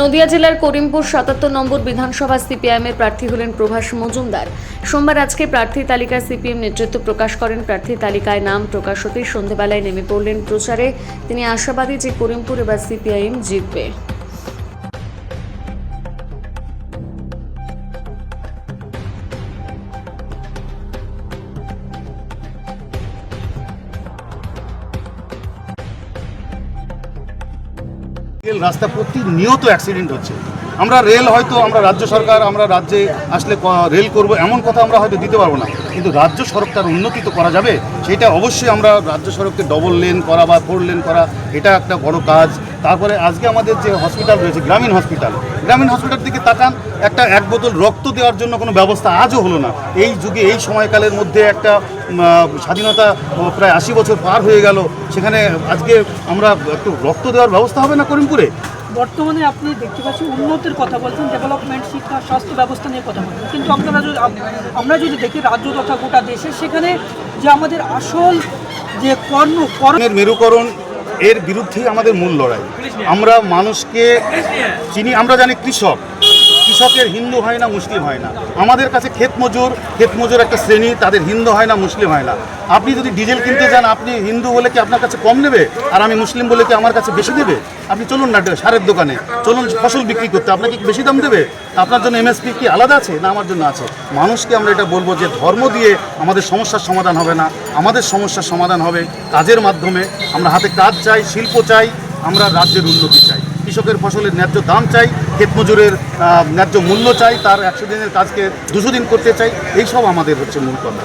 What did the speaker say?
নদিয়া জেলার করিমপুর ৭৭ নম্বর বিধানসভা সিপিআইএমের প্রার্থী হলেন প্রভাস মজুমদার। সোমবার আজকে প্রার্থী তালিকায় সিপিএম নেতৃত্ব প্রকাশ করেন। প্রার্থী তালিকায় নাম প্রকাশ হতেই সন্ধ্যাবেলায় নেমে পড়লেন প্রচারে। তিনি আশাবাদী যে করিমপুর এবার সিপিআইএম জিতবে। রেল রাস্তা প্রতিনিয়ত অ্যাক্সিডেন্ট হচ্ছে। আমরা রেল হয়তো আমরা রাজ্য সরকার আমরা রাজ্যে আসলে রেল করব এমন কথা আমরা হয়তো দিতে পারবো না, কিন্তু রাজ্য সড়কটার উন্নতি তো করা যাবে। সেটা অবশ্যই আমরা রাজ্য সড়ককে ডবল লেন করা বা 4 লেন করা, এটা একটা বড় কাজ। তারপরে আজকে আমাদের যে হসপিটাল রয়েছে গ্রামীণ হসপিটাল দিকে তাকান, এক বোতল রক্ত দেওয়ার জন্য কোনো ব্যবস্থা আজও হলো না। এই যুগে এই সময়কালের মধ্যে একটা স্বাধীনতা প্রায় 80 বছর পার হয়ে গেল, সেখানে আজকে আমরা একটু রক্ত দেওয়ার ব্যবস্থা হবে না করিমপুরে? বর্তমানে আপনি দেখতে পাচ্ছেন উন্নতির কথা বলছেন, ডেভেলপমেন্ট, শিক্ষা, স্বাস্থ্য ব্যবস্থা নিয়ে কথা বলছেন, কিন্তু আমরা যদি দেখি রাজ্য তথা গোটা দেশে, সেখানে যে আমাদের আসল যে কর্মের মেরুকরণ, এর বিরুদ্ধেই আমাদের মূল লড়াই। আমরা মানুষকে চিনি, আমরা জানি কৃষকের হিন্দু হয় না মুসলিম হয় না। আমাদের কাছে ক্ষেত মজুর একটা শ্রেণী, তাদের হিন্দু হয় না মুসলিম হয় না। আপনি যদি ডিজেল কিনতে যান, আপনি হিন্দু বলে কি আপনার কাছে কম নেবে, আর আমি মুসলিম বলে কি আমার কাছে বেশি দেবে? আপনি চলুন না সারের দোকানে, চলুন ফসল বিক্রি করতে, আপনাকে কি বেশি দাম দেবে? আপনার জন্য এমএসপি কি আলাদা আছে না আমার জন্য আছে? মানুষকে আমরা এটা বলবো যে ধর্ম দিয়ে আমাদের সমস্যার সমাধান হবে না। আমাদের সমস্যার সমাধান হবে কাজের মাধ্যমে। আমরা হাতে কাজ চাই, শিল্প চাই, আমরা রাজ্যের উন্নতি চাই, কৃষকের ফসলের ন্যায্য দাম চাই, ক্ষেত মজুরের ন্যায্য মূল্য চাই, তার 100 দিনের কাজকে 200 দিন করতে চাই। এইসব আমাদের হচ্ছে মূল কথা।